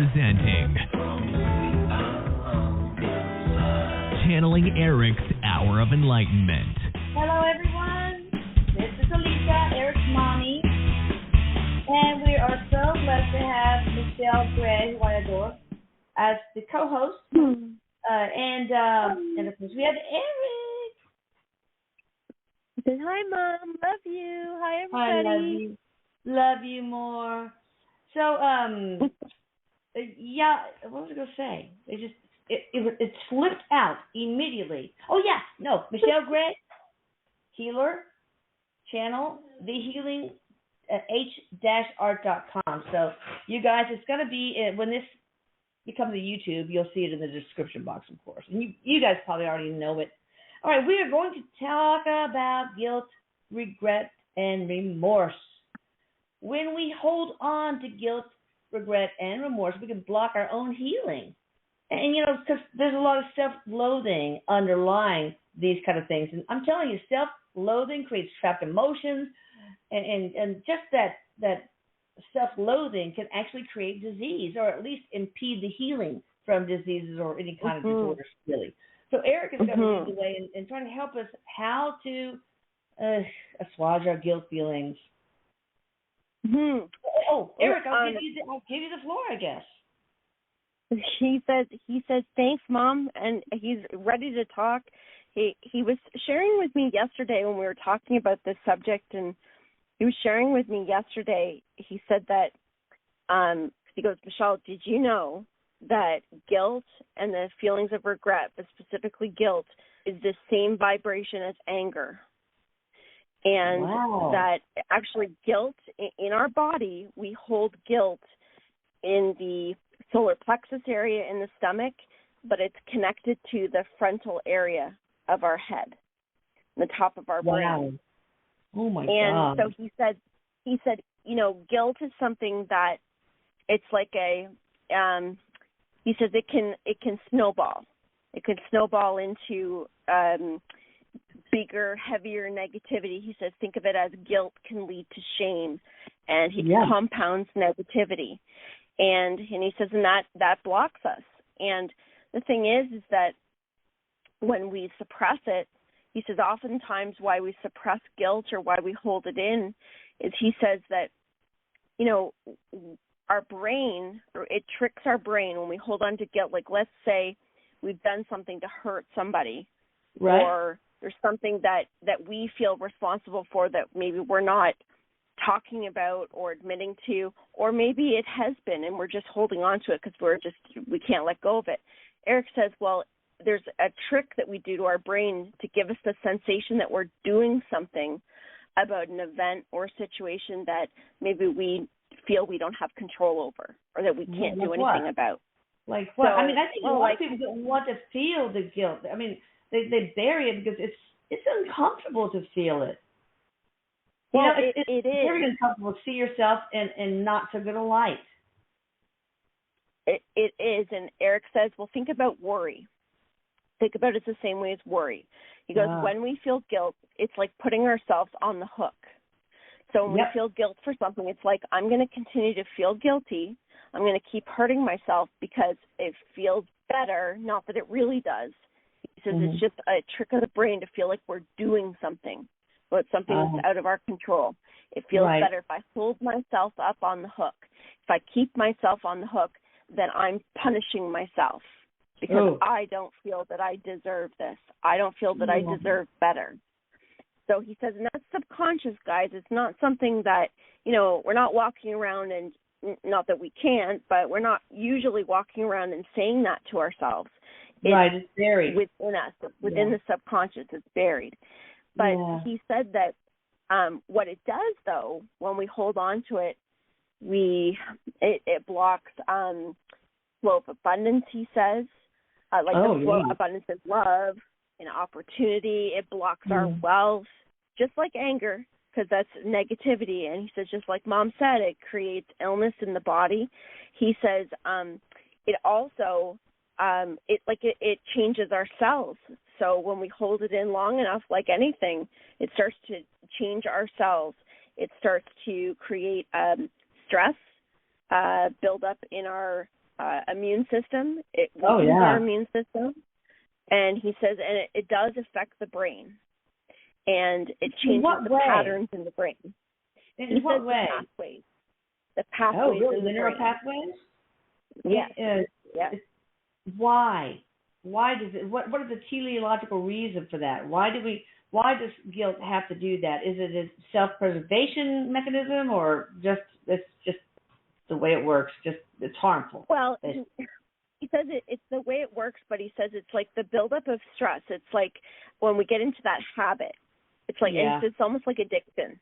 Presenting Channeling Erik's Hour of Enlightenment. Hello, everyone. This is Alicia, Erik's mommy. And we are so blessed to have Michelle Gray, who I adore, as the co-host. And of course, we have Erik. Says, hi, Mom. Love you. Hi, I everybody. love you. Love you more. So, yeah, what was I going to say? It slipped out immediately. Oh, yeah. No, Michelle Gray, healer, channel, thehealing at h-art.com. So, you guys, it's going to be, when this becomes a YouTube, you'll see it in the description box, of course. And you guys probably already know it. All right, we are going to talk about guilt, regret, and remorse. When we hold on to guilt, regret, and remorse, we can block our own healing. And, you know, because there's a lot of self-loathing underlying these kind of things. And I'm telling you, self-loathing creates trapped emotions, and just that self-loathing can actually create disease, or at least impede the healing from diseases or any kind of disorders, really. So Erik is going to lead the way and trying to help us how to assuage our guilt feelings. Oh, Erik, I'll give you the floor, I guess. He says, thanks, Mom, and he's ready to talk. He was sharing with me yesterday when we were talking about this subject, and he was sharing with me yesterday. He said that, he goes, Michelle, did you know that guilt and the feelings of regret, but specifically guilt, is the same vibration as anger? And that actually guilt in our body, we hold guilt in the solar plexus area in the stomach, but it's connected to the frontal area of our head, the top of our brain. Oh my God. And God. so he said, you know, guilt is something that it's like he says it can snowball. It can snowball into bigger, heavier negativity. He says, think of it as guilt can lead to shame, and he compounds negativity. And he says, and that blocks us. And the thing is that when we suppress it, he says, oftentimes why we suppress guilt or why we hold it in is he says that, you know, our brain, or it tricks our brain when we hold on to guilt. Like, let's say we've done something to hurt somebody, or there's something that we feel responsible for that maybe we're not talking about or admitting to, or maybe it has been and we're just holding on to it because we can't let go of it. Erik says, well, there's a trick that we do to our brain to give us the sensation that we're doing something about an event or situation that maybe we feel we don't have control over, or that we can't do anything about. Like what? So, I mean, I think a lot of people don't want to feel the guilt. I mean, they bury it because it's uncomfortable to feel it. Well, you know, it's is very uncomfortable to see yourself in not so good a light. It is, and Erik says, well, think about worry. Think about it the same way as worry. He goes, when we feel guilt, it's like putting ourselves on the hook. So when we feel guilt for something, it's like, I'm going to continue to feel guilty. I'm going to keep hurting myself because it feels better, not that it really does. He says it's just a trick of the brain to feel like we're doing something, but something that's out of our control. It feels better if I hold myself up on the hook. If I keep myself on the hook, then I'm punishing myself because I don't feel that I deserve this. I don't feel that I deserve better. So he says, and that's subconscious, guys. It's not something that, you know, we're not walking around, and not that we can't, but we're not usually walking around and saying that to ourselves. It's buried within us, within the subconscious. It's buried. But he said that what it does, though, when we hold on to it, it blocks flow of abundance, he says, the flow of abundance of love and opportunity. It blocks our wealth, just like anger, because that's negativity. And he says, just like Mom said, it creates illness in the body. He says it also it changes our cells. So when we hold it in long enough, like anything, it starts to change our cells. It starts to create stress, build up in our immune system. It weakens our immune system. And he says, and it does affect the brain. And it changes the patterns in the brain. In what way? The pathways really? in the neural brain. pathways? Yes. Yes. Why? Why does it? What is the teleological reason for that? Why does guilt have to do that? Is it a self-preservation mechanism, or it's just the way it works? Just it's harmful. Well, he says it's the way it works, but he says it's like the buildup of stress. It's like when we get into that habit. It's like it's almost like addiction.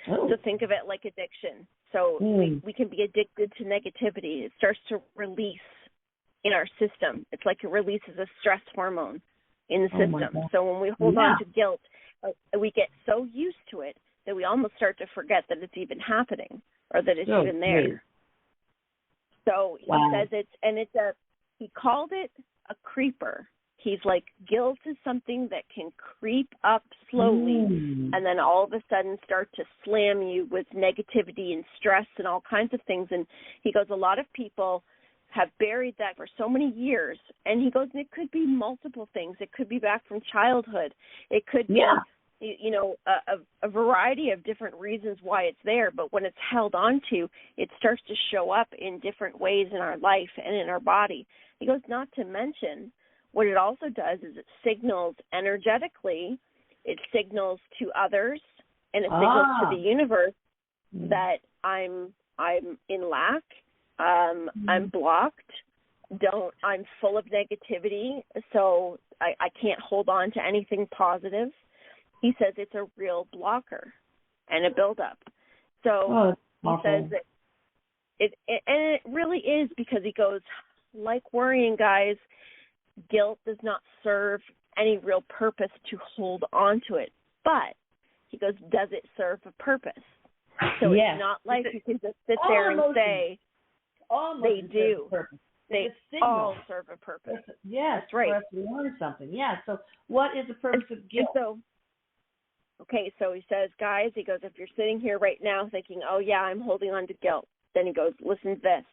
Oh. So think of it like addiction. So we can be addicted to negativity. It starts to release in our system. It's like it releases a stress hormone in the system. So when we hold on to guilt, we get so used to it that we almost start to forget that it's even happening or that it's even there. Great. So he says he called it a creeper. He's like, guilt is something that can creep up slowly and then all of a sudden start to slam you with negativity and stress and all kinds of things. And he goes, a lot of people have buried that for so many years. And he goes, it could be multiple things. It could be back from childhood. It could be, a variety of different reasons why it's there. But when it's held onto, it starts to show up in different ways in our life and in our body. He goes, not to mention, what it also does is it signals energetically, it signals to others, and it signals to the universe that I'm in lack, I'm blocked, I'm full of negativity, so I can't hold on to anything positive. He says it's a real blocker and a buildup. So he says that it really is, because he goes, like worrying, guys, guilt does not serve any real purpose to hold on to it. But he goes, does it serve a purpose? So it's not like you can just sit there and say, they do. They all serve a purpose. Yes, that's right. For us to learn something. Yeah. So what is the purpose of guilt? So he says, guys, he goes, if you're sitting here right now thinking, oh, yeah, I'm holding on to guilt, then he goes, listen to this.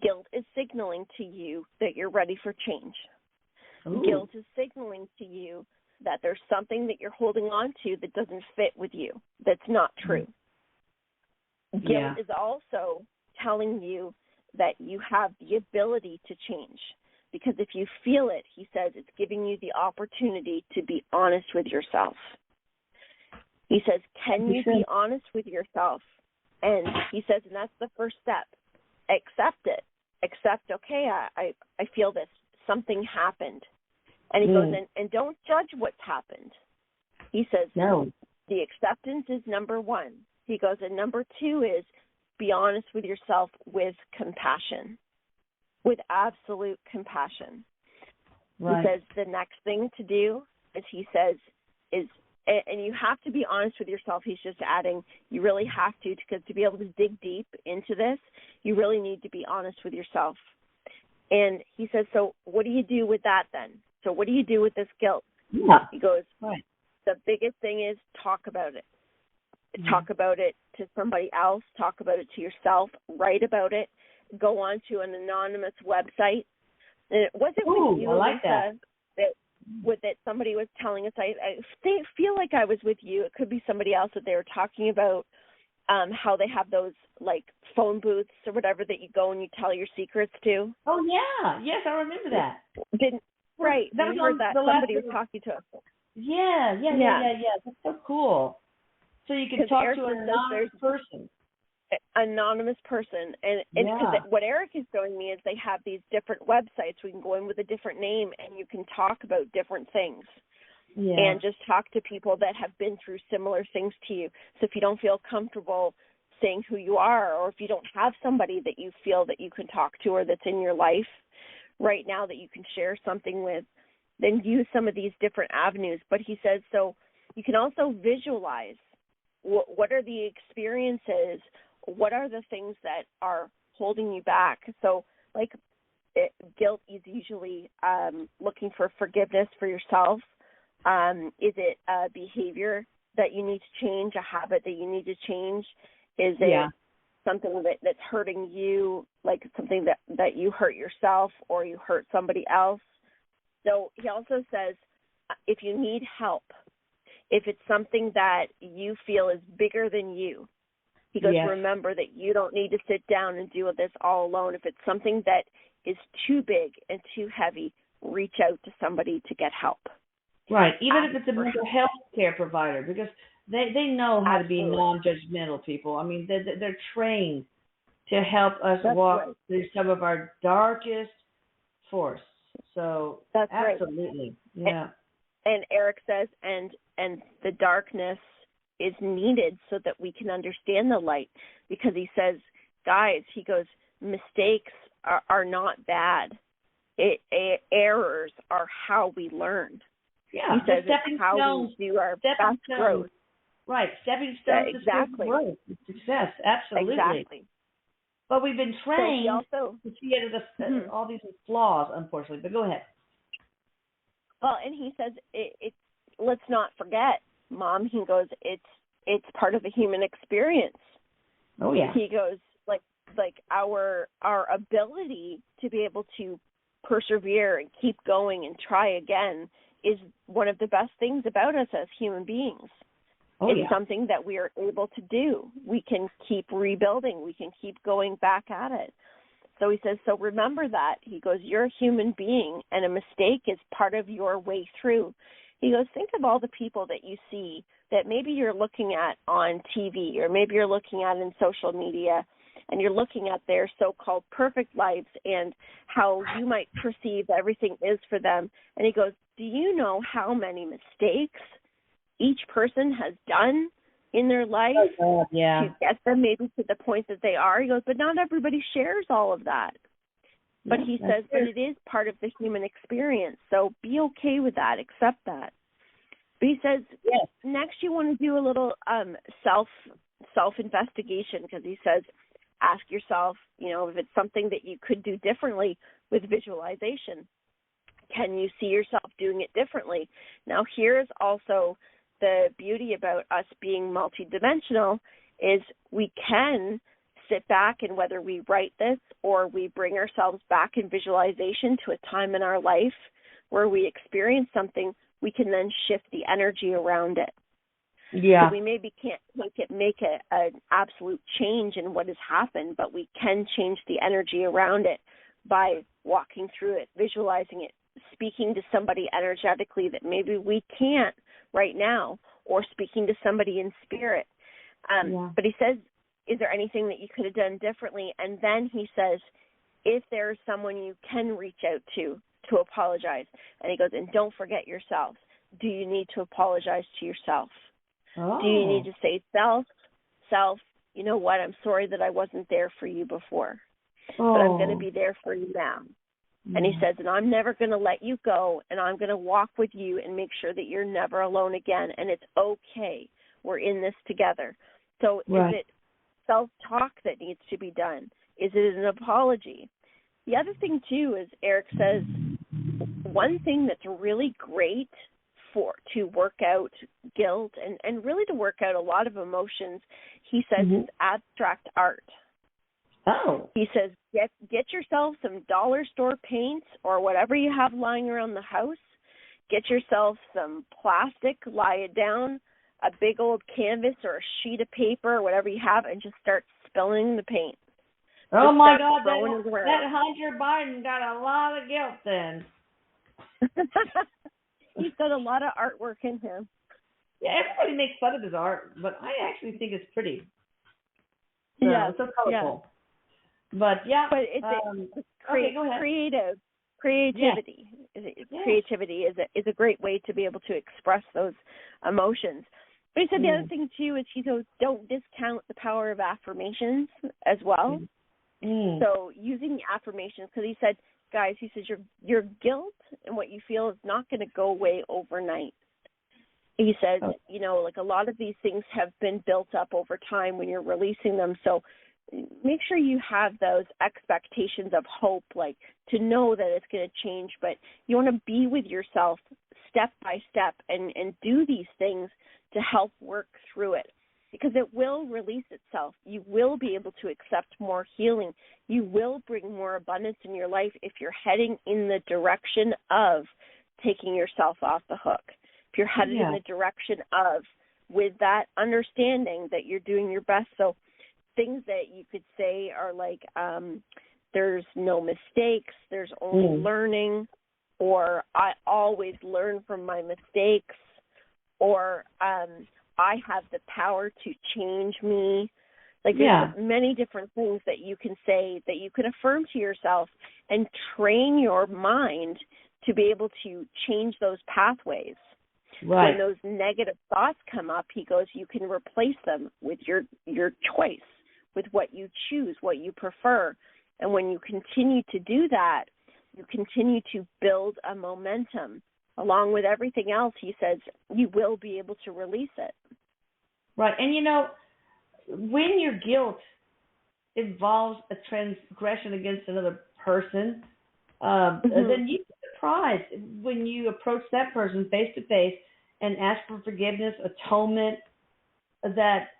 Guilt is signaling to you that you're ready for change. Ooh. Guilt is signaling to you that there's something that you're holding on to that doesn't fit with you, that's not true. Guilt is also telling you that you have the ability to change, because if you feel it, he says, it's giving you the opportunity to be honest with yourself. He says, can you be honest with yourself? And he says, and that's the first step. Accept it. Accept, okay, I feel this. Something happened. And he goes, and don't judge what's happened. He says, no. The acceptance is number one. He goes, and number two is be honest with yourself with compassion, with absolute compassion. Right. He says the next thing to do, as he says, is, and you have to be honest with yourself. He's just adding, you really have to, because to be able to dig deep into this, you really need to be honest with yourself. And he says, so what do you do with that then? So what do you do with this guilt? Yeah. He goes, the biggest thing is talk about it. Talk about it to somebody else. Talk about it to yourself. Write about it. Go on to an anonymous website. And it wasn't with you, I like Lisa, that somebody was telling us. I feel like I was with you. It could be somebody else that they were talking about how they have those like phone booths or whatever that you go and you tell your secrets to. Oh yeah, yes, I remember that. Right? That we heard that somebody was talking to us. Yeah. That's so cool. So you can talk to an anonymous person. Anonymous person, and because what Erik is showing me is they have these different websites. We can go in with a different name, and you can talk about different things, and just talk to people that have been through similar things to you. So if you don't feel comfortable saying who you are, or if you don't have somebody that you feel that you can talk to or that's in your life right now that you can share something with, then use some of these different avenues. But he says, so you can also visualize what are the experiences, what are the things that are holding you back. So like guilt is usually looking for forgiveness for yourself. Is it a behavior that you need to change, a habit that you need to change? Is it something that's hurting you, like something that you hurt yourself or you hurt somebody else. So he also says, if you need help, if it's something that you feel is bigger than you, he goes, remember that you don't need to sit down and deal with this all alone. If it's something that is too big and too heavy, reach out to somebody to get help. Right, even if it's a mental health care provider, because they know how to be non-judgmental people. I mean, they're trained to help us walk through some of our darkest force. So that's absolutely, yeah. And Erik says, and the darkness is needed so that we can understand the light, because he says, guys, he goes, mistakes are not bad. Errors are how we learn. Yeah, he says it's how we do our best growth. Right, stepping stones to growth, success, absolutely. Exactly. But we've been trained to see it as all these flaws, unfortunately. But go ahead. Well, and he says, let's not forget, Mom, he goes, it's part of the human experience. Oh, yeah. He goes, like our ability to be able to persevere and keep going and try again is one of the best things about us as human beings. It's something that we are able to do. We can keep rebuilding. We can keep going back at it. So he says, so remember that. He goes, you're a human being, and a mistake is part of your way through. He goes, think of all the people that you see that maybe you're looking at on TV or maybe you're looking at in social media, and you're looking at their so-called perfect lives and how you might perceive everything is for them. And he goes, do you know how many mistakes each person has done in their life to get them maybe to the point that they are? He goes, but not everybody shares all of that. But he says, but it is part of the human experience, so be okay with that, accept that. But he says, next you want to do a little self-investigation, because he says, ask yourself, if it's something that you could do differently with visualization. Can you see yourself doing it differently? Now, here's also the beauty about us being multidimensional is we can sit back, and whether we write this or we bring ourselves back in visualization to a time in our life where we experience something, we can then shift the energy around it. Yeah. So we maybe can't make an absolute change in what has happened, but we can change the energy around it by walking through it, visualizing it, speaking to somebody energetically that maybe we can't right now, or speaking to somebody in spirit. But he says, is there anything that you could have done differently? And then he says, if there's someone you can reach out to apologize. And he goes, and don't forget yourself. Do you need to apologize to yourself? Do you need to say, self, you know what, I'm sorry that I wasn't there for you before, but I'm going to be there for you now. And he says, and I'm never going to let you go, and I'm going to walk with you and make sure that you're never alone again, and it's okay. We're in this together. So is it self-talk that needs to be done? Is it an apology? The other thing, too, is Erik says one thing that's really great to work out guilt and really to work out a lot of emotions, he says, is abstract art. Oh. He says, get yourself some dollar store paints or whatever you have lying around the house. Get yourself some plastic, lie it down, a big old canvas or a sheet of paper or whatever you have, and just start spilling the paint. Oh, my God, that Hunter Biden got a lot of guilt then. He's got a lot of artwork in him. Yeah, everybody makes fun of his art, but I actually think it's pretty. So, it's so colorful. Yeah. But it's creativity. Creativity is a great way to be able to express those emotions. But he said the other thing too is he goes, don't discount the power of affirmations as well. So using affirmations, because he said, guys, he says your guilt and what you feel is not going to go away overnight. He says, like a lot of these things have been built up over time when you're releasing them. So make sure you have those expectations of hope, like to know that it's going to change, but you want to be with yourself step by step and do these things to help work through it. because it will release itself. You will be able to accept more healing. You will bring more abundance in your life if you're heading in the direction of taking yourself off the hook. If you're headed in the direction of, with that understanding that you're doing your best. So things that you could say are like, there's no mistakes, there's only learning, or I always learn from my mistakes, or I have the power to change me. Like there's many different things that you can say, that you can affirm to yourself and train your mind to be able to change those pathways. Right. When those negative thoughts come up, he goes, you can replace them with your choice, with what you choose, what you prefer. And when you continue to do that, you continue to build a momentum. Along with everything else, he says, you will be able to release it. Right. And, you know, when your guilt involves a transgression against another person, then you'd be surprised when you approach that person face to face and ask for forgiveness, atonement, that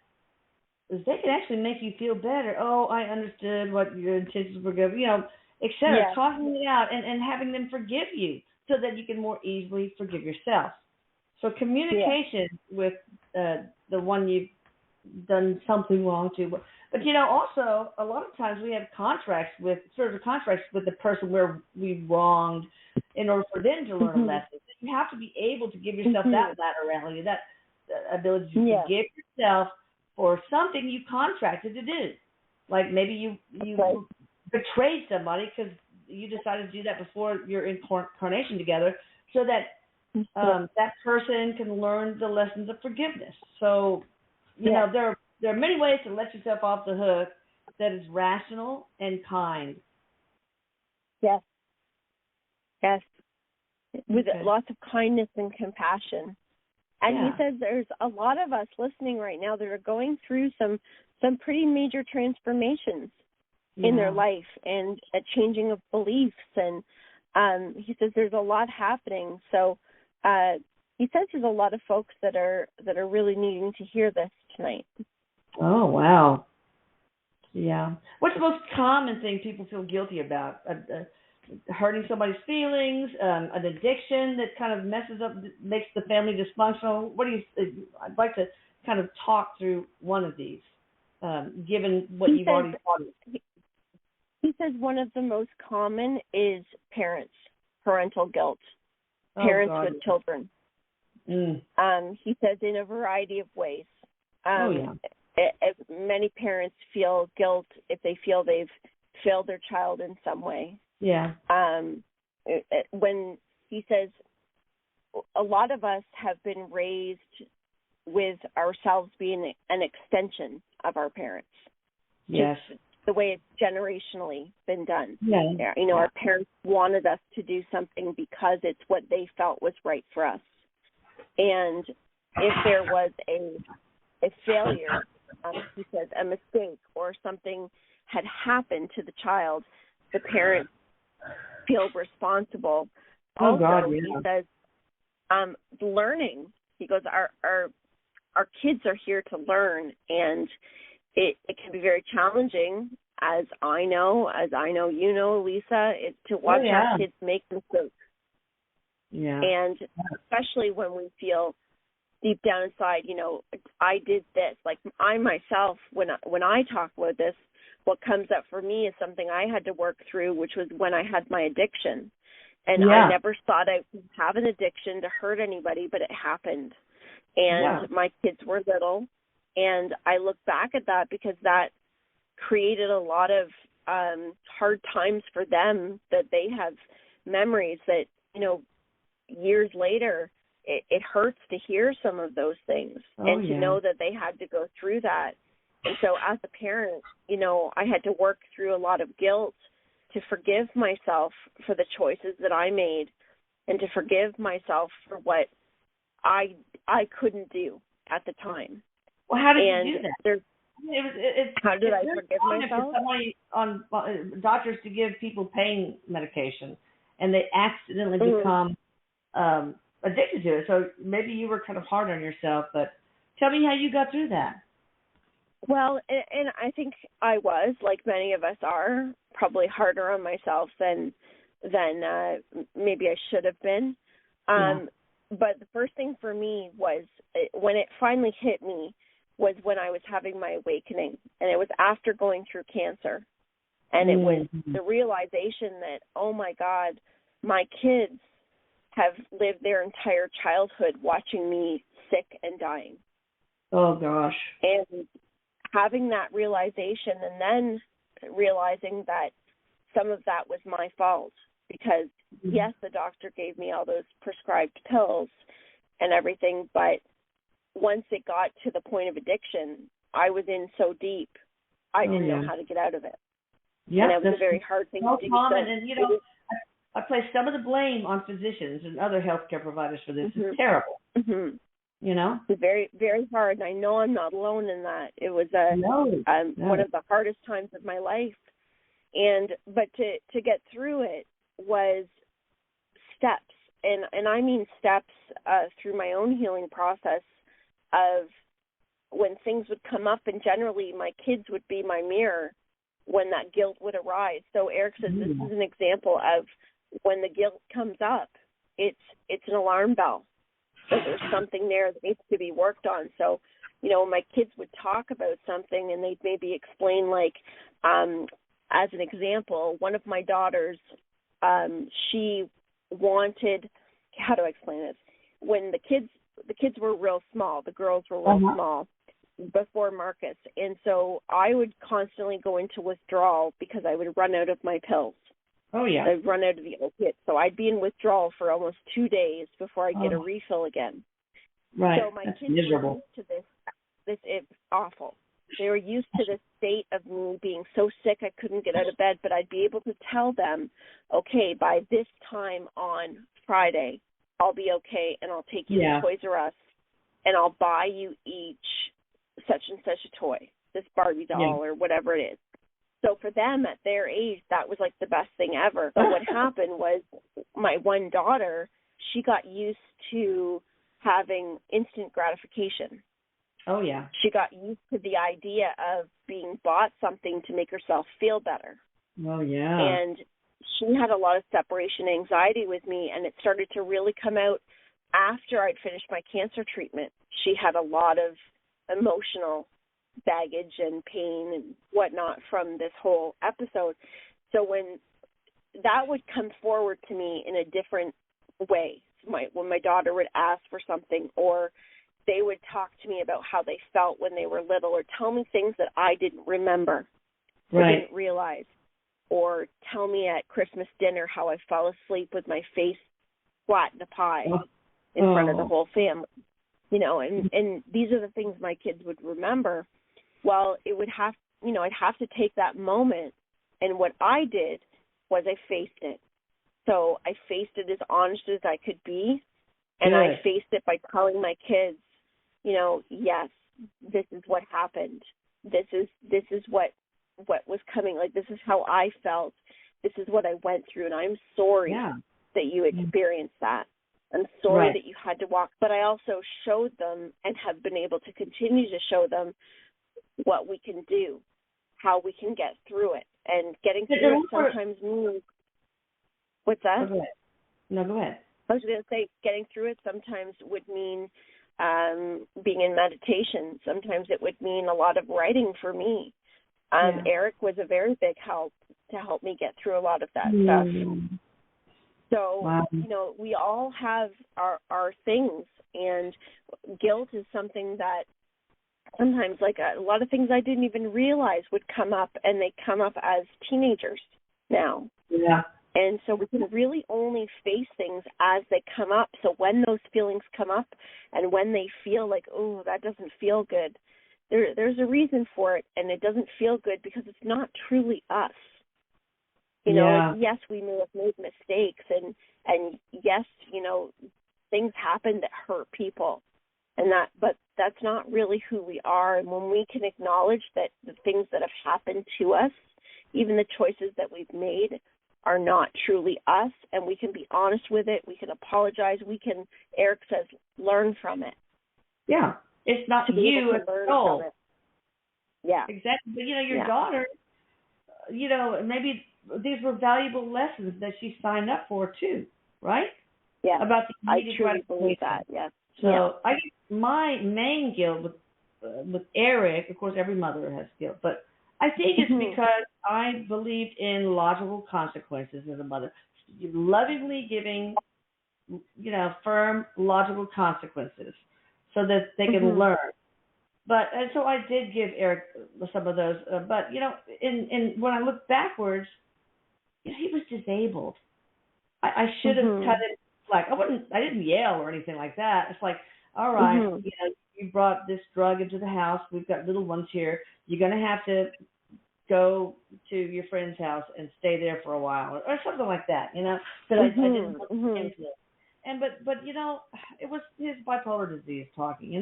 they can actually make you feel better. Oh, I understood what your intentions were, you know, et cetera. Yeah. Talking it out and having them forgive you so that you can more easily forgive yourself. So communication with the one you've done something wrong to. But, you know, also, a lot of times we have contracts with the person where we wronged in order for them to learn a lesson. You have to be able to give yourself that laterality, that ability to forgive yourself for something you contracted to do. Like maybe you betrayed somebody because you decided to do that before your incarnation together, so that that person can learn the lessons of forgiveness. So, you know, there are many ways to let yourself off the hook that is rational and kind. Yes. Yes. With lots of kindness and compassion. And he says there's a lot of us listening right now that are going through some pretty major transformations in their life and a changing of beliefs. And he says there's a lot happening. So he says there's a lot of folks that are really needing to hear this tonight. Oh, wow. Yeah. What's the most common thing people feel guilty about? Hurting somebody's feelings, an addiction that kind of messes up, makes the family dysfunctional. I'd like to kind of talk through one of these, given what you've already taught us. He says one of the most common is parental guilt, parents with children. He says in a variety of ways. Many parents feel guilt if they feel they've failed their child in some way. Yeah. When he says a lot of us have been raised with ourselves being an extension of our parents. Yes. Just the way it's generationally been done. Yeah. You know, our parents wanted us to do something because it's what they felt was right for us. And if there was a failure, he says a mistake or something had happened to the child, the parents feel responsible. He says, learning. He goes, our kids are here to learn, and it can be very challenging, as I know you know, Lisa, to watch our kids make mistakes. Yeah. And especially when we feel deep down inside, you know, I did this. Like I myself, when I talk about this, what comes up for me is something I had to work through, which was when I had my addiction. And I never thought I would have an addiction to hurt anybody, but it happened. And my kids were little, and I look back at that because that created a lot of hard times for them, that they have memories that, you know, years later, it hurts to hear some of those things and to know that they had to go through that. And so as a parent, you know, I had to work through a lot of guilt to forgive myself for the choices that I made and to forgive myself for what I couldn't do at the time. Well, how did you do that? How did I forgive myself? On doctors to give people pain medication, and they accidentally become addicted to it. So maybe you were kind of hard on yourself, but tell me how you got through that. Well, and I think I was, like many of us are, probably harder on myself than maybe I should have been. But the first thing for me was, when it finally hit me, was when I was having my awakening. And it was after going through cancer. And it was the realization that, oh, my God, my kids have lived their entire childhood watching me sick and dying. Oh, gosh. And having that realization, and then realizing that some of that was my fault, because yes, the doctor gave me all those prescribed pills and everything, but once it got to the point of addiction, I was in so deep, I didn't know how to get out of it. Yeah, and it was a very hard thing to do. And, you know, I place some of the blame on physicians and other healthcare providers for this. It's terrible. You know, it's very, very hard. And I know I'm not alone in that. It was one of the hardest times of my life. But to get through it was steps, and I mean steps through my own healing process of when things would come up, and generally my kids would be my mirror when that guilt would arise. So Erik says this is an example of when the guilt comes up, it's an alarm bell. So there's something there that needs to be worked on. So, you know, my kids would talk about something and they'd maybe explain, like, as an example, one of my daughters, she wanted, how do I explain this? When the kids were real small, the girls were real small before Marcus. And so I would constantly go into withdrawal because I would run out of my pills. Oh, yeah. I'd run out of the opiates. So I'd be in withdrawal for almost 2 days before I get a refill again. Right. So my That's kids miserable. were used to this. It's awful. They were used to this state of me being so sick I couldn't get out of bed, but I'd be able to tell them, okay, by this time on Friday, I'll be okay, and I'll take you to Toys R Us, and I'll buy you each such and such a toy, this Barbie doll or whatever it is. So for them at their age, that was like the best thing ever. But what happened was my one daughter, she got used to having instant gratification. Oh, yeah. She got used to the idea of being bought something to make herself feel better. Oh, yeah. And she had a lot of separation anxiety with me, and it started to really come out after I'd finished my cancer treatment. She had a lot of emotional baggage and pain and whatnot from this whole episode. So when that would come forward to me in a different way, when my daughter would ask for something, or they would talk to me about how they felt when they were little, or tell me things that I didn't remember or didn't realize, or tell me at Christmas dinner how I fell asleep with my face flat in a pie in front of the whole family. You know, and these are the things my kids would remember. Well, it would have, you know, I'd have to take that moment, and what I did was I faced it. So I faced it as honest as I could be, and I faced it by telling my kids, you know, yes, this is what happened. This is what was coming. Like, this is how I felt. This is what I went through, and I'm sorry that you experienced that. I'm sorry that you had to walk. But I also showed them, and have been able to continue to show them, what we can do, how we can get through it. And getting through it sometimes means, what's that? No, go ahead. I was going to say, getting through it sometimes would mean being in meditation. Sometimes it would mean a lot of writing for me. Erik was a very big help to help me get through a lot of that stuff. So, you know, we all have our things, and guilt is something that sometimes, like a lot of things I didn't even realize would come up, and they come up as teenagers now. Yeah. And so we can really only face things as they come up. So when those feelings come up, and when they feel like, oh, that doesn't feel good, there's a reason for it, and it doesn't feel good because it's not truly us. You know, like, yes, we may have made mistakes, and yes, you know, things happen that hurt people, but that's not really who we are. And when we can acknowledge that the things that have happened to us, even the choices that we've made, are not truly us, and we can be honest with it, we can apologize, we can, Erik says, learn from it. Yeah, it's not you, it's soul. Yeah. Exactly. But, your daughter, maybe these were valuable lessons that she signed up for too, right? Yeah. About the I immediate truly believe gratification. that, yes. So I guess my main guilt with Erik, of course, every mother has guilt, but I think it's because I believed in logical consequences as a mother, lovingly giving, firm logical consequences so that they can learn. And so I did give Erik some of those, but in when I look backwards, he was disabled. I should have cut it slack. I didn't yell or anything like that. It's like, all right, you brought this drug into the house. We've got little ones here. You're gonna have to go to your friend's house and stay there for a while, or something like that. Because I didn't want him to. And but it was his bipolar disease talking.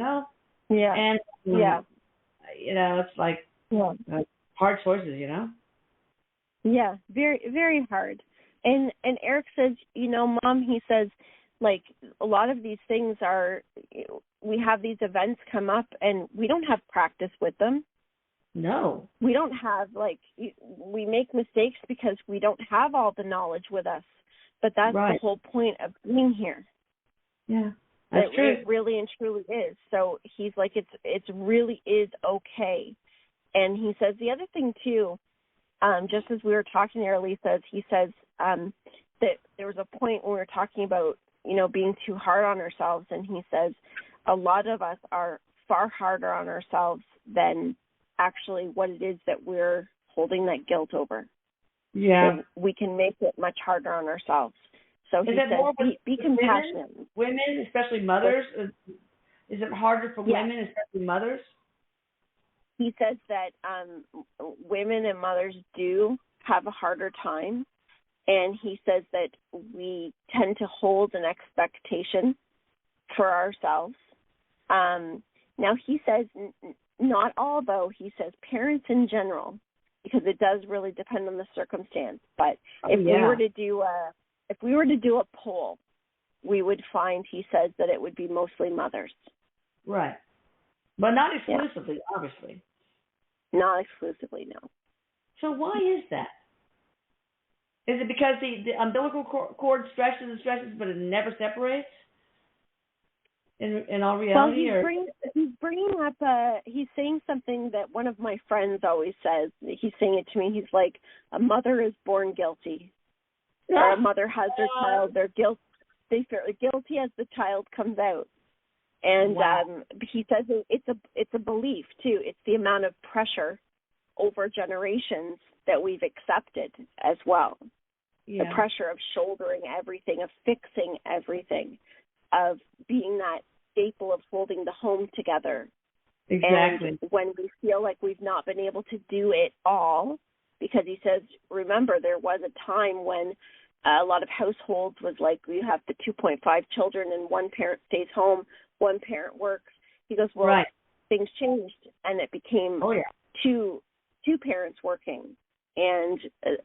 Yeah. And it's like hard choices. Yeah, very, very hard. And Erik says, Mom, he says, like, a lot of these things are, we have these events come up and we don't have practice with them. No. We don't have, we make mistakes because we don't have all the knowledge with us. But that's the whole point of being here. Yeah, that's true. It really and truly is. So he's like, it really is okay. And he says the other thing, too, just as we were talking earlier, he says that there was a point when we were talking about, being too hard on ourselves. And he says a lot of us are far harder on ourselves than actually what it is that we're holding that guilt over. Yeah. So we can make it much harder on ourselves. So he says, be compassionate. Women, especially mothers, is it harder for women, especially mothers? He says that women and mothers do have a harder time, and he says that we tend to hold an expectation for ourselves. Now, he says not all, though. He says parents in general, because it does really depend on the circumstance. But if we were to do a poll, we would find, he says, that it would be mostly mothers. Right. But not exclusively, obviously. Not exclusively, no. So why is that? Is it because the umbilical cord stretches and stretches, but it never separates? In all reality? Well, he's bringing up, he's saying something that one of my friends always says. He's saying it to me. He's like, a mother is born guilty. Or a mother has their child. They feel guilty as the child comes out. And he says it's a belief, too. It's the amount of pressure over generations that we've accepted as well. Yeah. The pressure of shouldering everything, of fixing everything, of being that staple of holding the home together. Exactly. And when we feel like we've not been able to do it all, because he says, remember, there was a time when a lot of households was like, you have the 2.5 children and one parent stays home, one parent works. He goes, well, things changed and it became two parents working and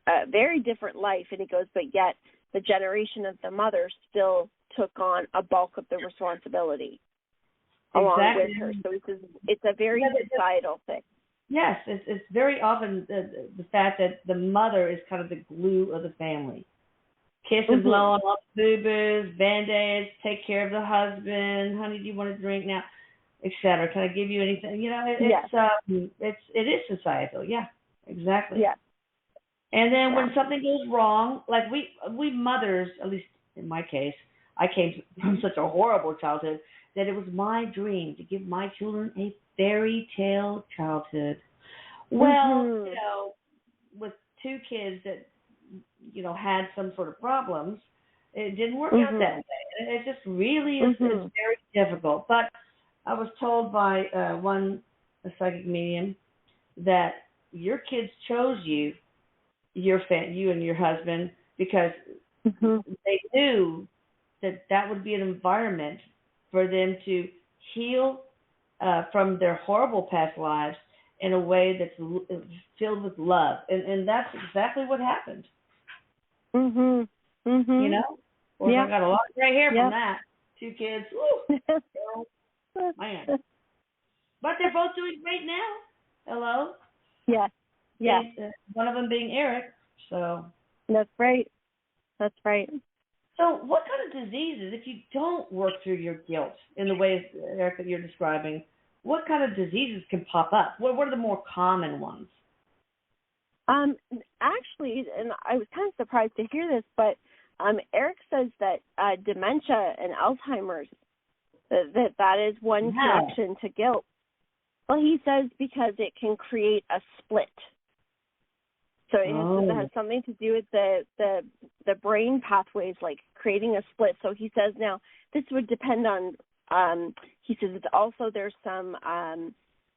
a very different life. And he goes, but yet the generation of the mother still took on a bulk of the responsibility along with her. So he says it's a very societal thing. Yes, it's very often the fact that the mother is kind of the glue of the family. Kiss and blow on all the boo-boos, Band-Aids, take care of the husband, honey, do you want a drink now, etc. Can I give you anything? It is societal. Yeah, exactly. Yeah. And then when something goes wrong, like we mothers, at least in my case, I came from such a horrible childhood that it was my dream to give my children a fairy tale childhood. Well, with two kids that had some sort of problems, it didn't work out that way. It just really is very difficult. But I was told by a psychic medium that your kids chose you, you and your husband, because they knew that would be an environment for them to heal from their horrible past lives in a way that's filled with love. And that's exactly what happened. Well, I got a lot of gray hair from that. Two kids. Woo, man. But they're both doing great now. Hello? Yeah. Yeah. And, one of them being Erik. So. That's right. That's right. So what kind of diseases, if you don't work through your guilt in the ways, Erik, that you're describing, what kind of diseases can pop up? What are the more common ones? Actually, and I was kind of surprised to hear this, but Erik says that dementia and Alzheimer's, that is one connection to guilt. Well, he says because it can create a split. So it has something to do with the brain pathways, like creating a split. So he says now this would depend on. He says it's also there's some.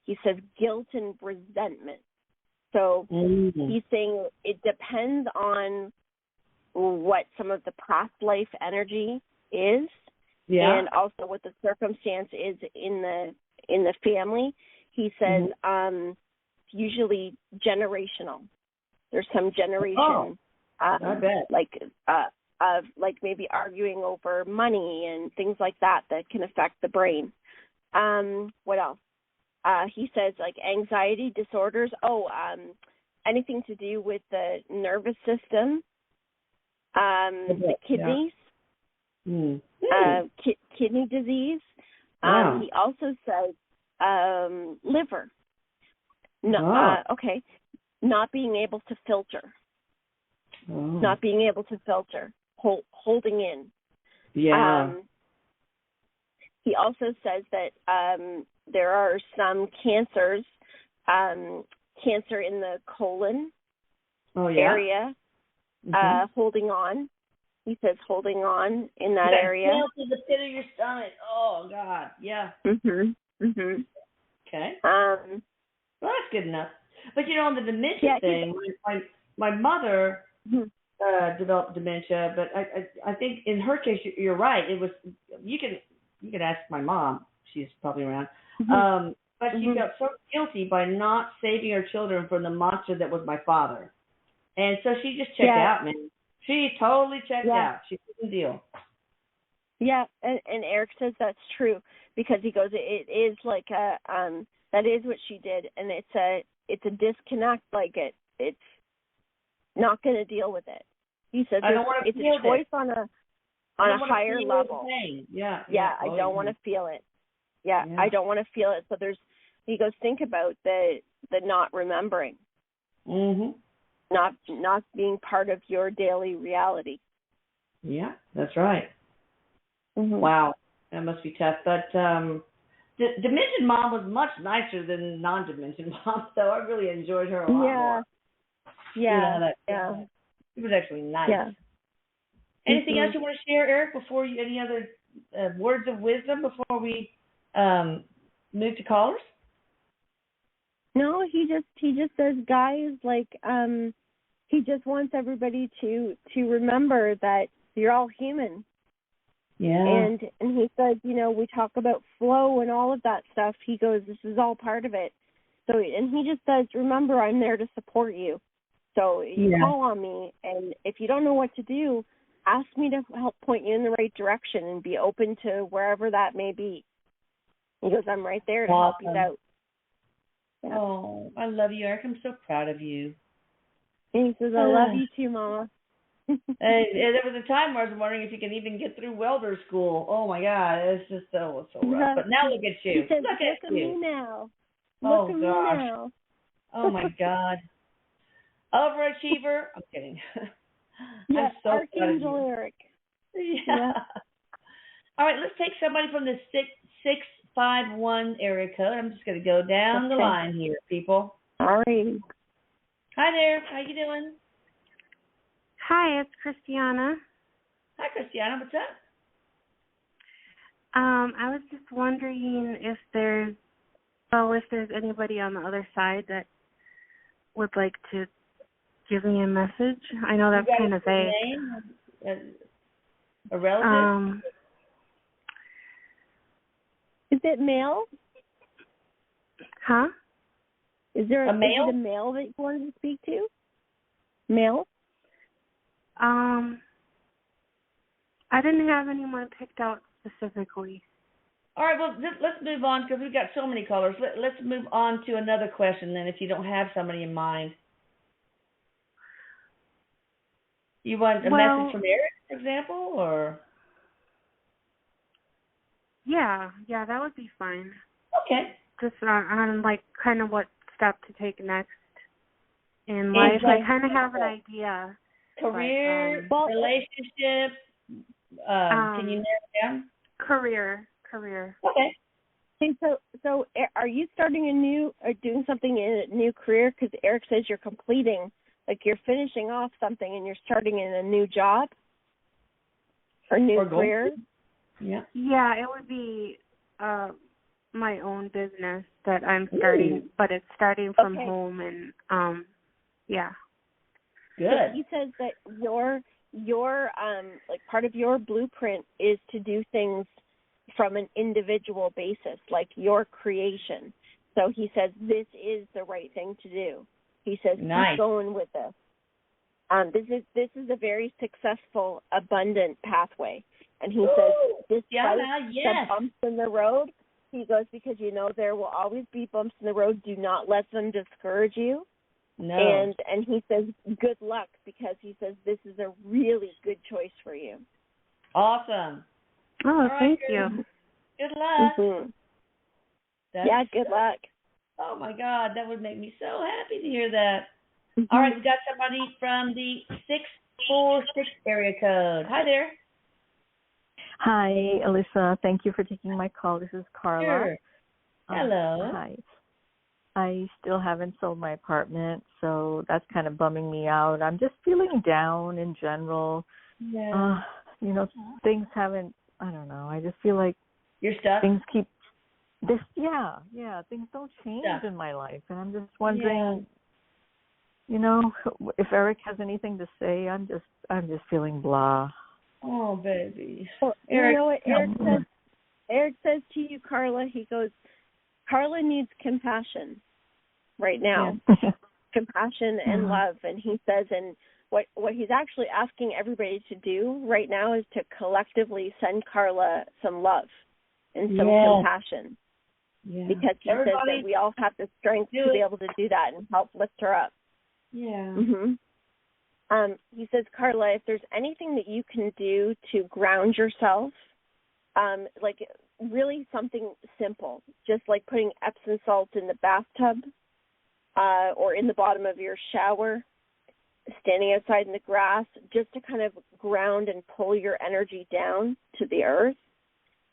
He says guilt and resentment. So he's saying it depends on what some of the past life energy is, and also what the circumstance is in the family. He says usually generational. There's some generation, I bet. of maybe arguing over money and things like that can affect the brain. What else? He says like anxiety disorders. Anything to do with the nervous system, the kidneys, kidney disease. He also says liver. Not being able to filter. Not being able to filter. Holding in. Yeah. He also says that there are some cancers, cancer in the colon area, holding on. He says holding on in that area. To the pit of your stomach. Oh, God. Yeah. Okay. Well, that's good enough. But, on the dementia thing, my mother developed dementia, but I think in her case, you're right. It was, you can ask my mom. She's probably around. But she felt so guilty by not saving her children from the monster that was my father. And so she just checked out, man. She totally checked out. She couldn't deal. Yeah, and Erik says that's true because he goes, it is like that is what she did, and it's a disconnect. Like it's not going to deal with it. He says it's a choice on a higher level. I don't want to feel it. I don't want to feel it. So he goes, think about the not remembering, not being part of your daily reality. Yeah, that's right. Wow, that must be tough. But Dimension Mom was much nicer than non-Dimension Mom, so I really enjoyed her a lot more. It was actually nice. Yeah. Anything else you want to share, Erik, before any other words of wisdom before we move to callers? No, he just says, guys, like he just wants everybody to remember that you're all human. Yeah. And he says, we talk about flow and all of that stuff. He goes, this is all part of it. So, and he just says, remember, I'm there to support you. So you call on me, and if you don't know what to do, ask me to help point you in the right direction and be open to wherever that may be. He goes, I'm right there to help you out. Yeah. Oh, I love you, Erik. I'm so proud of you. And he says, I love you too, Mama. And there was a time where I was wondering if you can even get through welder school. Oh, my God. It's just so rough. But now look at you. He says, look at me now. Oh, look at gosh. me now. Oh, my God. Overachiever. I'm kidding. Yeah, so Archangel Erik. Yeah. All right, let's take somebody from the 651 area code. I'm just going to go down the line here, people. All right. Hi there. How you doing? Hi, it's Christiana. Hi, Christiana. What's up? I was just wondering if there's anybody on the other side that would like to give me a message. I know that's kind of vague. Name? A relative? Is it male? Huh? Is there a male? Is it a male that you wanted to speak to? Male? I didn't have anyone picked out specifically. All right, well, let's move on because we've got so many callers. Let's move on to another question then if you don't have somebody in mind. You want a message from Erik, for example, or? Yeah, that would be fine. Okay. Just on like kind of what step to take next in life. I kind of have an idea. Career, relationship. Can you narrow it down? Career. Okay. And so are you starting doing something in a new career? Because Erik says you're completing, like you're finishing off something and you're starting in a new job or new career. Yeah. Yeah, it would be my own business that I'm starting, but it's starting from home, and yeah. Good. So he says that your like part of your blueprint is to do things from an individual basis, like your creation. So he says this is the right thing to do. He says keep going with this. This is a very successful, abundant pathway. And he says, despite the bumps in the road, he goes, because there will always be bumps in the road. Do not let them discourage you. No. And he says, good luck, because he says this is a really good choice for you. Awesome. Oh, thank you. Good luck. Mm-hmm. Good luck. Oh, my God, that would make me so happy to hear that. Mm-hmm. All right, we got somebody from the 646 area code. Hi there. Hi, Alyssa. Thank you for taking my call. This is Carla. Sure. Hello. Hi. I still haven't sold my apartment, so that's kind of bumming me out. I'm just feeling down in general. Yeah. Things haven't, I don't know. I just feel like you're stuck. Things keep things don't change in my life, and I'm just wondering, if Erik has anything to say. I'm just feeling blah. Oh, baby. Well, Erik, you know what Erik says to you, Carla? He goes, Carla needs compassion right now, compassion and love. And he says, and what he's actually asking everybody to do right now is to collectively send Carla some love and some compassion. Yeah. Because he says that we all have the strength to be able to do that and help lift her up. Yeah. Mm-hmm. He says, Carla, if there's anything that you can do to ground yourself, like really something simple, just like putting Epsom salt in the bathtub or in the bottom of your shower, standing outside in the grass, just to kind of ground and pull your energy down to the earth,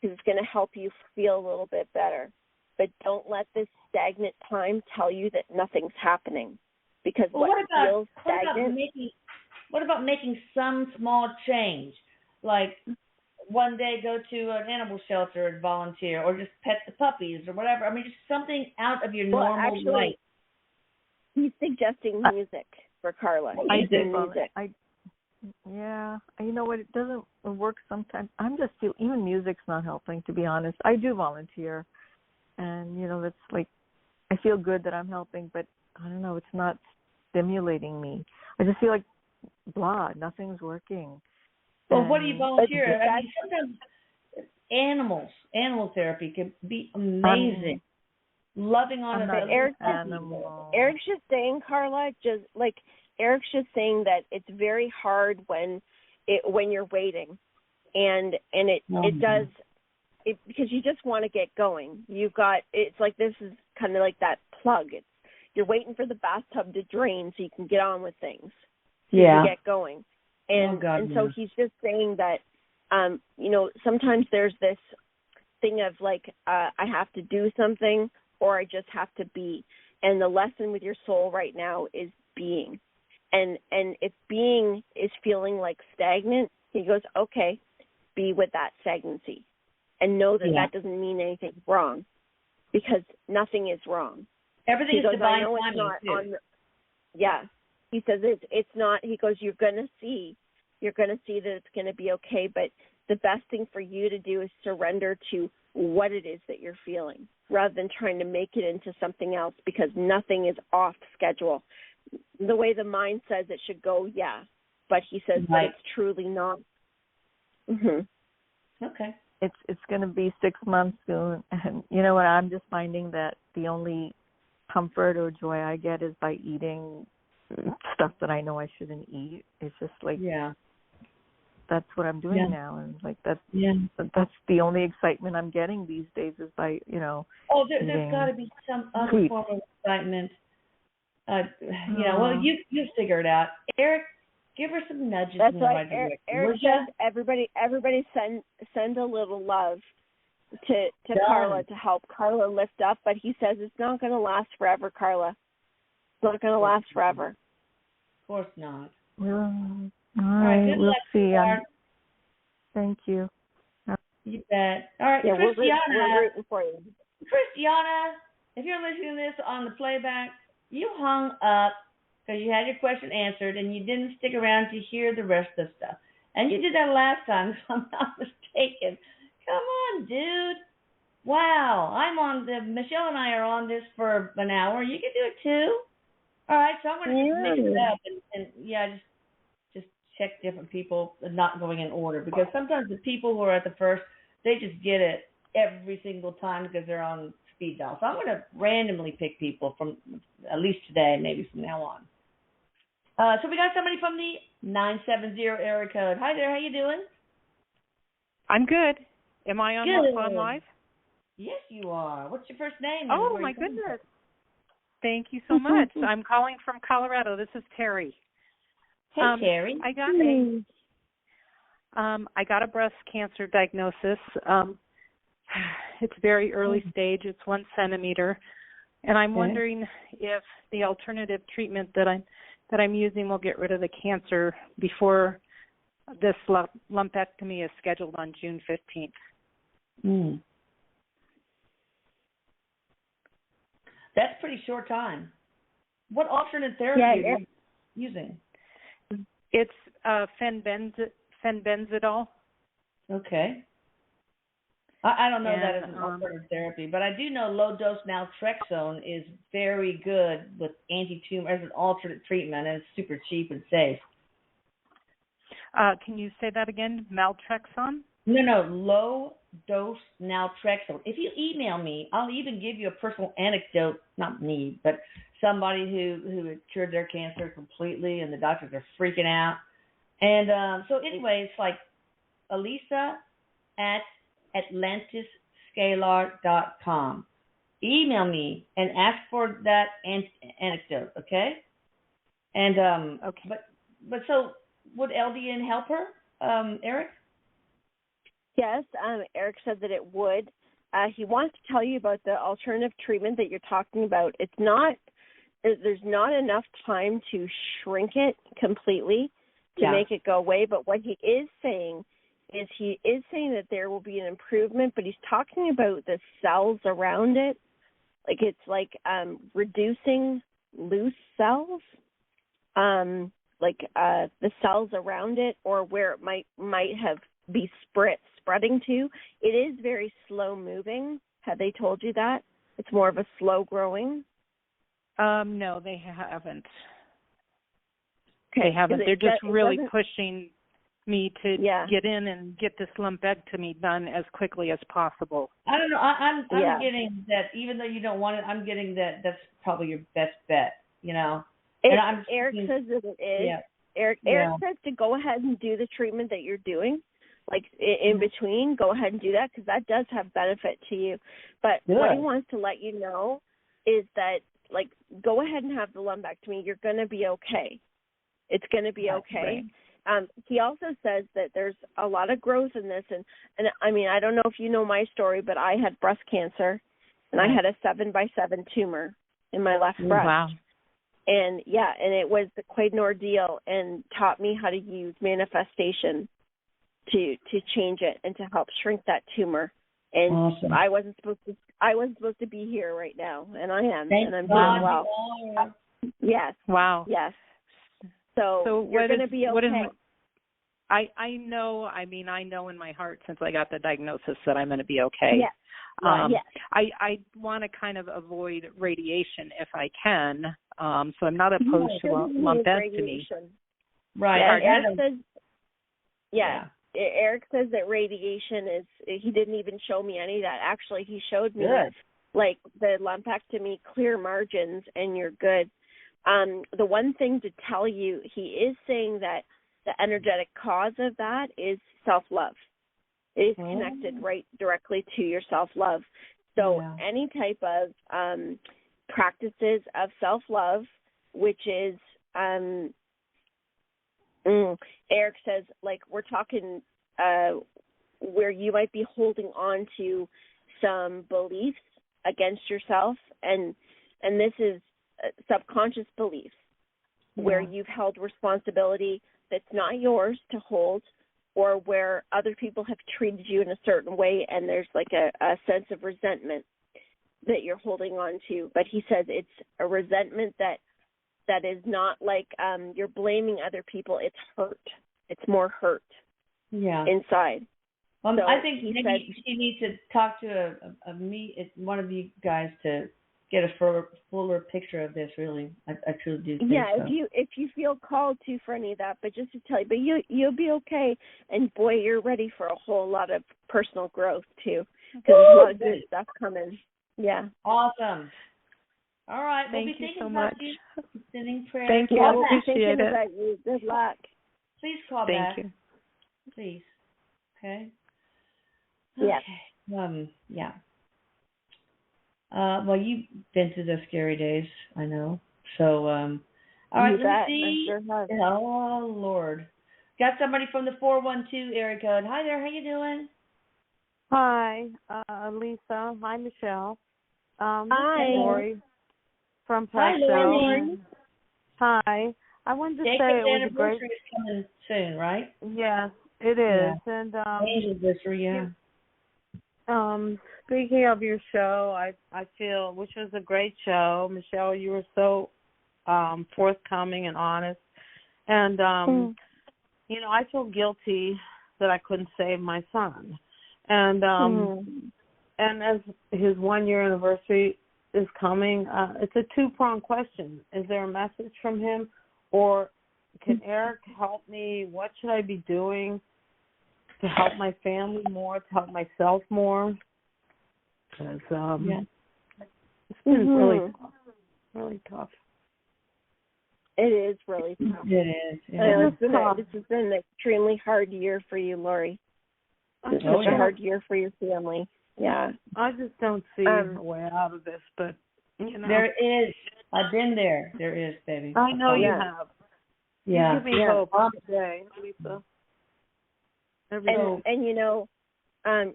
because it's going to help you feel a little bit better. But don't let this stagnant time tell you that nothing's happening, because what feels stagnant... What about making some small change, like one day go to an animal shelter and volunteer, or just pet the puppies or whatever? I mean, just something out of your normal life. He's suggesting music for Carla. You know what? It doesn't work sometimes. Even music's not helping, to be honest. I do volunteer, and that's like, I feel good that I'm helping, but I don't know, it's not stimulating me. I just feel like blah, nothing's working. Well, what do you volunteer? I mean, sometimes animal therapy can be amazing. Loving on an animal. Erik's just saying, Carla, Erik's just saying that it's very hard when you're waiting, and it does it because you just want to get going. It's like, this is kind of like that plug. You're waiting for the bathtub to drain so you can get on with things. To get going. And so he's just saying that, sometimes there's this thing of like, I have to do something, or I just have to be. And the lesson with your soul right now is being. And if being is feeling like stagnant, he goes, okay, be with that stagnancy. And know that that doesn't mean anything's wrong, because nothing is wrong. Everything is divine timing, too. He says it's not. He goes, you're going to see that it's going to be okay. But the best thing for you to do is surrender to what it is that you're feeling, rather than trying to make it into something else, because nothing is off schedule. The way the mind says it should go, but he says that it's truly not. Mm-hmm. Okay. it's going to be 6 months soon, and you know what? I'm just finding that the only comfort or joy I get is by eating stuff that I know I shouldn't eat. It's just like, that's what I'm doing now, and like that's the only excitement I'm getting these days is by there's got to be some other form of excitement. Well, you figure it out, Eric. Give her some nudges. That's in the right direction. Eric says everybody send a little love to Carla to help Carla lift up, but he says it's not going to last forever, Carla. It's not going to last forever. Of course not. All right, we'll see. Thank you. You bet. All right, yeah, Christiana. We're rooting for you. Christiana, if you're listening to this on the playback, you hung up because you had your question answered and you didn't stick around to hear the rest of the stuff. And you did that last time, if I'm not mistaken. Come on, dude. Wow. Michelle and I are on this for an hour. You can do it too. All right, so I'm going to mix it up and just check different people and not going in order, because sometimes the people who are at the first, they just get it every single time because they're on speed dial. So I'm going to randomly pick people from at least today, maybe from now on. So we got somebody from the 970 area code. Hi there, how you doing? I'm good. Am I on live? Yes, you are. What's your first name? Oh, my goodness. Thank you so much. I'm calling from Colorado. This is Terry. Hey, Terry. I got a breast cancer diagnosis. It's very early stage. It's 1 centimeter, and I'm wondering if the alternative treatment that I'm using will get rid of the cancer before this lumpectomy is scheduled on June 15th. That's pretty short time. What alternate therapy are you using? It's fenbenzidol. Okay. I don't know that as an alternative therapy, but I do know low-dose naltrexone is very good with anti-tumor as an alternate treatment, and it's super cheap and safe. Can you say that again? Naltrexone? No, low-dose naltrexone. If you email me, I'll even give you a personal anecdote, not me, but somebody who had cured their cancer completely, and the doctors are freaking out. And so anyway, it's like Elisa at AtlantisScalar.com. Email me and ask for that anecdote, okay? And okay. But so would LDN help her, Eric? Yes, Eric said that it would. He wants to tell you about the alternative treatment that you're talking about. There's not enough time to shrink it completely to make it go away, but what he is saying is that there will be an improvement, but he's talking about the cells around it. Like it's like reducing loose cells, the cells around it, or where it might have be spreading to. It is very slow moving. Have they told you that? It's more of a slow growing? No, they haven't. Okay. They haven't. They're just really pushing me to get in and get this lumpectomy done as quickly as possible. I don't know. I'm getting that, even though you don't want it, I'm getting that that's probably your best bet, you know. Eric says that it is. Yeah. Eric says to go ahead and do the treatment that you're doing, like in between. Go ahead and do that because that does have benefit to you. But what he wants to let you know is that, like, go ahead and have the lumpectomy. You're going to be okay. It's going to be okay. Right. He also says that there's a lot of growth in this, and I mean, I don't know if you know my story, but I had breast cancer, and I had a 7x7 tumor in my left breast. Wow. And it was quite an ordeal, and taught me how to use manifestation to change it and to help shrink that tumor. And awesome. I wasn't supposed to be here right now, and I am, and I'm doing well. Yes. Wow. Yes. So you're going to be okay. I know. I mean, I know in my heart since I got the diagnosis that I'm going to be okay. Yes. Yes. I want to kind of avoid radiation if I can. So I'm not opposed to lumpectomy. Right. Yeah, Eric says, Erik says that radiation is, he didn't even show me any of that. Actually, he showed me, Good. like, the lumpectomy, clear margins, and you're good. The one thing to tell you, he is saying that the energetic cause of that is self-love. It is connected right directly to your self-love. So any type of practices of self-love, which is, Erik says, like, we're talking where you might be holding on to some beliefs against yourself, and this is subconscious beliefs where you've held responsibility that's not yours to hold, or where other people have treated you in a certain way, and there's like a sense of resentment that you're holding on to. But he says it's a resentment that is not like you're blaming other people. It's hurt. It's more hurt inside. So I think maybe she needs to talk to one of you guys to get a fuller picture of this. Really, I truly do think so. if you feel called to for any of that, but just to tell you, but you'll be okay. And boy, you're ready for a whole lot of personal growth too, because there's a lot of good stuff coming. Yeah. Awesome. All right. Thank you so much. Sending prayers. Thank you. I appreciate it. About you. Good luck. Please call back. Thank you. Please. Okay. Yes. Yeah. Well, you've been through those scary days, I know. So, all right, let's see. I sure have. Oh, Lord. Got somebody from the 412 area code. Hi there. How you doing? Hi, Lisa. Hi, Michelle. Hi. Lori from Hi, Parental. Hi. I wanted to say it was a great. Anniversary is coming soon, right? Yes, it is. Yeah. And anniversary, yeah. Speaking of your show, I feel, which was a great show, Michelle, you were so forthcoming and honest. And you know, I feel guilty that I couldn't save my son. And and as his 1 year anniversary is coming, it's a two-pronged question. Is there a message from him, or can Erik help me? What should I be doing to help my family more, to help myself more? Because it's been really tough. It is really tough. It is. Yeah. This has been an extremely hard year for you, Lori. It's such a hard year for your family. Yeah. I just don't see a way out of this, but, you know. There is. I've been there. There is, baby. I know you have. Yeah. You give me hope every day, Lisa. And you know,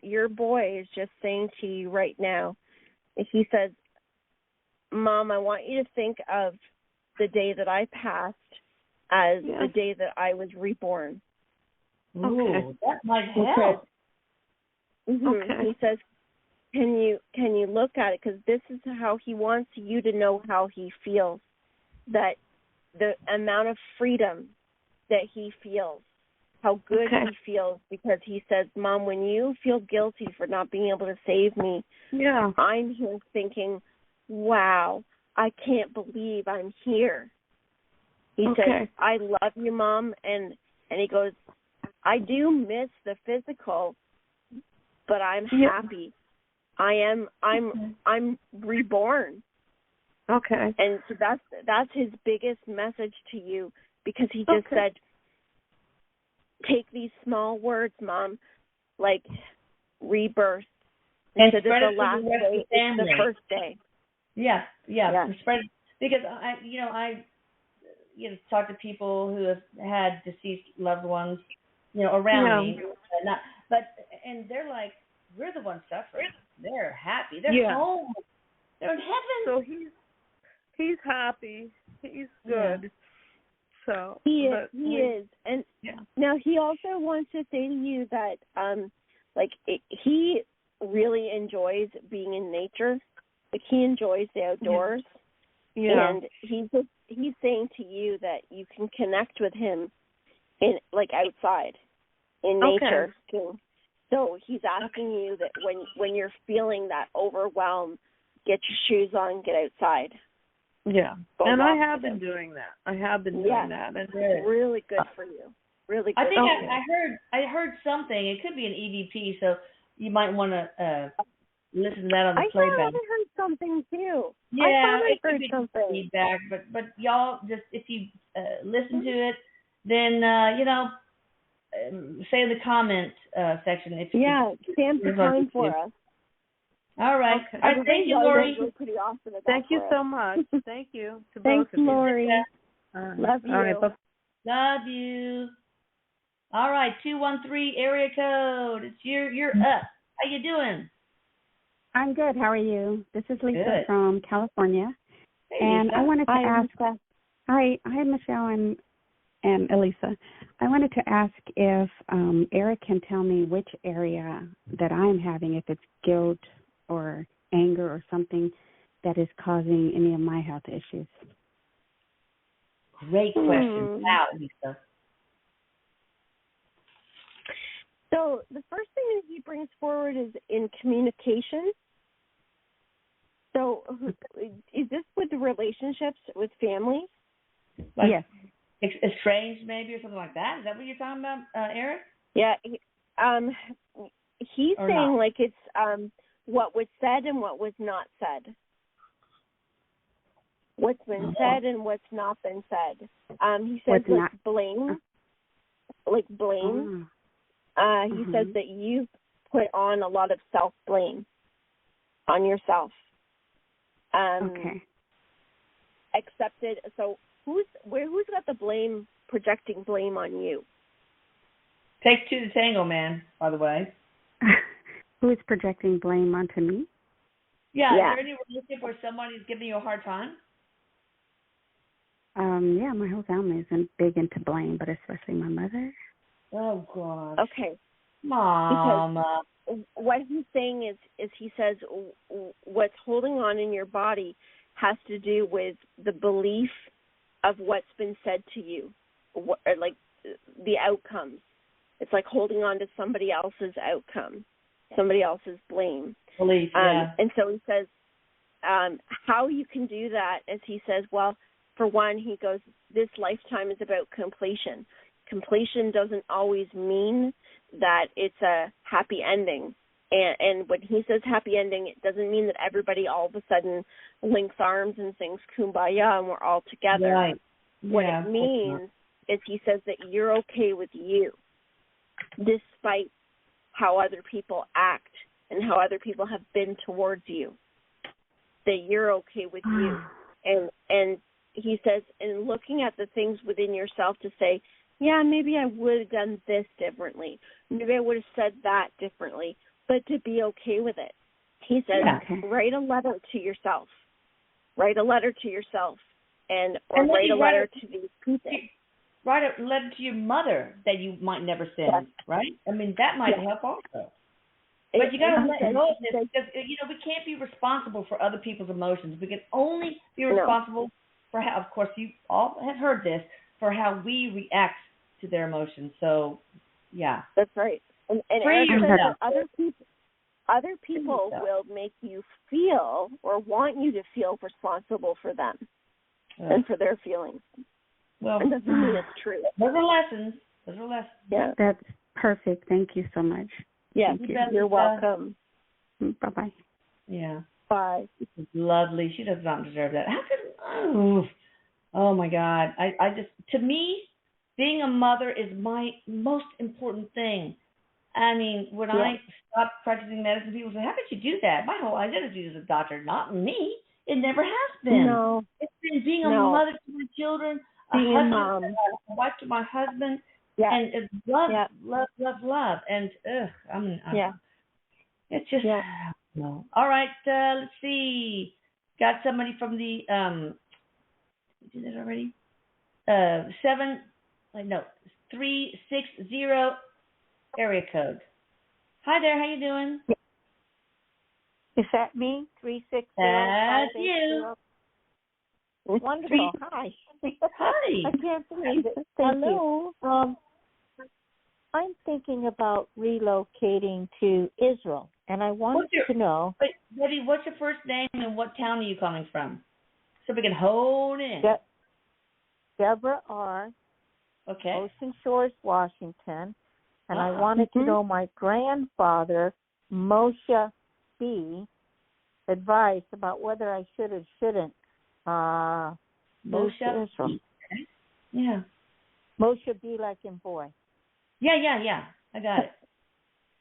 your boy is just saying to you right now, he says, Mom, I want you to think of the day that I passed as the day that I was reborn. Ooh, that might help. He says, can you look at it? Because this is how he wants you to know how he feels, that the amount of freedom that he feels, how good he feels, because he says, Mom, when you feel guilty for not being able to save me, I'm here thinking, wow, I can't believe I'm here. He says, I love you, Mom, and he goes, I do miss the physical, but I'm happy. I'm reborn. Okay. And so that's his biggest message to you, because he just said, take these small words, Mom, like rebirth. And instead spread of it the last to the rest day, of the family. it's the first day. Yeah. Spread it, because I talk to people who have had deceased loved ones, around me, and they're like, we're the ones suffering. They're happy. They're home. They're in heaven. So he's happy. He's good. Yeah. So he is. And now he also wants to say to you that he really enjoys being in nature. Like, he enjoys the outdoors. Yeah. And he's saying to you that you can connect with him in outside in nature too. So he's asking you that when you're feeling that overwhelm, get your shoes on, get outside. Yeah. And I have been doing that. And it's really good for you. really good. I think I heard something. It could be an EVP, so you might want to listen to that on the playback. I thought I heard something too. Yeah, I heard something. Feedback, but y'all just if you listen to it, then say in the comment section if stand the time for us. All right. Okay. All right. Thank you, Lori. Pretty awesome. Thank you so much. Thank you to Thanks, both of you. Lori. Love you. All right, love you. All right, 213 area code. You're up. How you doing? I'm good. How are you? This is Lisa Good. from California. Hey, and Lisa. I wanted to ask Hi Michelle and Elisa. I wanted to ask if Erik can tell me which area that I'm having, if it's guilt or anger or something that is causing any of my health issues. Great question. Wow, Lisa. So the first thing that he brings forward is in communication. So is this with the relationships with family? Like, yes. Estranged maybe or something like that? Is that what you're talking about, Erik? Yeah. He's or saying not? like it's what was said and what was not said. What's been said and what's not been said. He says blame. Like blame. He says that you put on a lot of self-blame on yourself. Okay. Accepted. So who's got the blame, projecting blame on you? Takes two to tango, man, by the way. Who is projecting blame onto me? Yeah. Is there any relationship where somebody's giving you a hard time? Yeah, my whole family isn't big into blame, but especially my mother. Oh, God. Okay. Mama. Because what he's saying is he says what's holding on in your body has to do with the belief of what's been said to you, or like the outcomes. It's like holding on to somebody else's outcome, somebody else's blame. Belief, yeah. And so he says how you can do that is he says, well, for one, he goes, this lifetime is about completion. Completion doesn't always mean that it's a happy ending. And when he says happy ending, it doesn't mean that everybody all of a sudden links arms and sings Kumbaya and we're all together. Right. What it means is he says that you're okay with you, despite how other people act and how other people have been towards you, that you're okay with you. And he says, in looking at the things within yourself to say, yeah, maybe I would have done this differently. Maybe I would have said that differently, but to be okay with it. He says, write a letter to yourself. Write a letter to yourself and write a letter to these people. Write a letter to your mother that you might never send, right? I mean, that might help also. But you got to let go of this because, we can't be responsible for other people's emotions. We can only be responsible for how, of course, you all have heard this, for how we react to their emotions. So, yeah. That's right. And Erik says that other people will make you feel or want you to feel responsible for them and for their feelings. Well, it doesn't mean it's true. Those are lessons. Yeah. That's perfect. Thank you so much. Yeah, you're welcome. Bye-bye. Yeah. Bye. This is lovely. She does not deserve that. How could... Oh, my God. I just... To me, being a mother is my most important thing. I mean, when I stopped practicing medicine, people say, how could you do that? My whole identity is a doctor, not me. It never has been. No. It's been being a mother to my children, being a mom, a wife to my husband, and it's love. And, it's just, no. All right, let's see. Got somebody from the, we did that already? 360 area code. Hi there, how you doing? Is that me? 360. That's you. Wonderful. Hi. Hi. I can't believe it. Hello. I'm thinking about relocating to Israel, and I wanted to know. Wait, Debbie, what's your first name and what town are you calling from? So we can hone in. Deborah R. Okay. Ocean Shores, Washington. And I wanted to know my grandfather, Moshe B., advice about whether I should or shouldn't move to Israel. Okay. Yeah. Moshe B. like in boy. Yeah. I got it.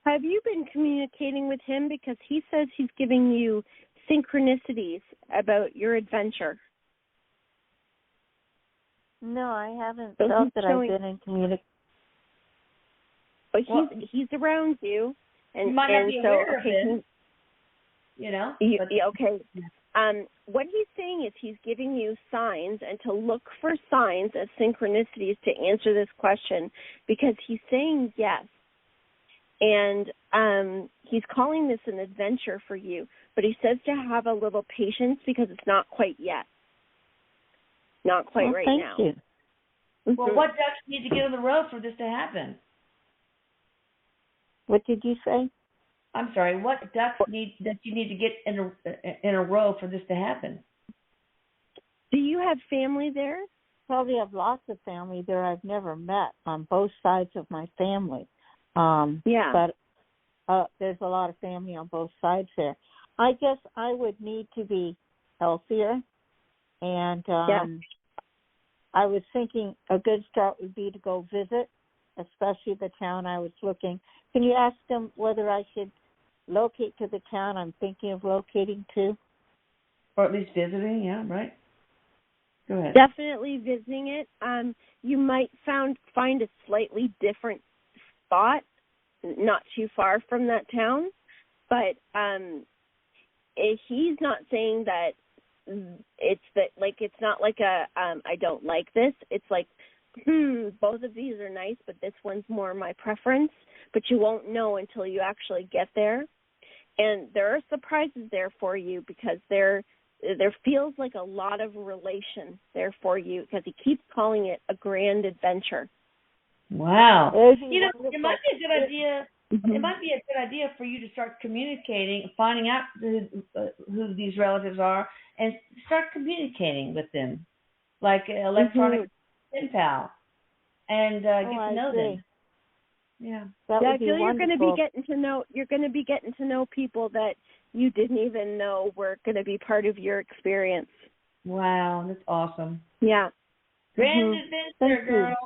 Have you been communicating with him? Because he says he's giving you synchronicities about your adventure. No, I haven't felt that I've been in communication. But he's around you, and you might not be aware of it. Okay. What he's saying is he's giving you signs, and to look for signs as synchronicities to answer this question, because he's saying yes. And he's calling this an adventure for you, but he says to have a little patience because it's not quite yet. Not quite right now. Thank you. Well, what ducks need to get on the road for this to happen? What did you say? I'm sorry. What ducks you need to get in a row for this to happen? Do you have family there? Probably have lots of family there I've never met on both sides of my family. But there's a lot of family on both sides there. I guess I would need to be healthier, and I was thinking a good start would be to go visit, especially the town I was looking. Can you ask them whether I should locate to the town I'm thinking of locating to? Or at least visiting, yeah, right? Go ahead. Definitely visiting it. You might find a slightly different spot, not too far from that town, but he's not saying that it's not like a I don't like this. It's like both of these are nice, but this one's more my preference. But you won't know until you actually get there, and there are surprises there for you because there feels like a lot of relation there for you because he keeps calling it a grand adventure. Wow. It might be a good idea. It might be a good idea for you to start communicating, finding out who these relatives are, and start communicating with them, like electronic pen pal, and get to know them. Yeah. I feel you're going to be getting to know people that you didn't even know were going to be part of your experience. Wow, that's awesome. Yeah. Grand adventure, girl.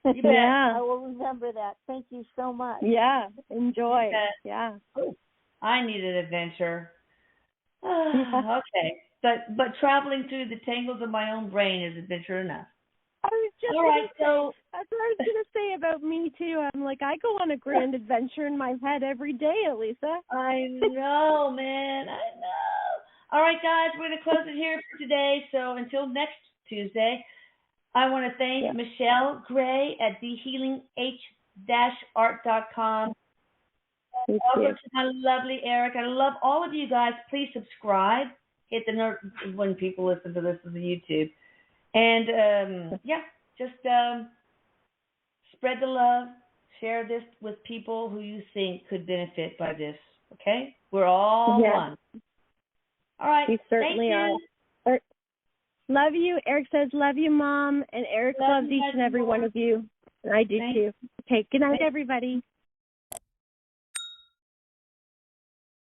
You bet. Yeah, I will remember that. Thank you so much. Yeah, enjoy. Yeah. Oh, I need an adventure. Okay, but traveling through the tangles of my own brain is adventure enough. That's what I was going to say about me too. I'm like, I go on a grand adventure in my head every day, Elisa. I know, man. I know. All right, guys, we're going to close it here for today. So until next Tuesday, I want to thank Michelle Gray at thehealing-art.com. Also to my lovely Erik. I love all of you guys. Please subscribe. Hit the note when people listen to this on the YouTube. And, just spread the love. Share this with people who you think could benefit by this. Okay? We're all one. All right. We certainly are. Love you. Erik says, love you, Mom. And Erik loves each and every one of you. And I do too. Okay. Good night, everybody.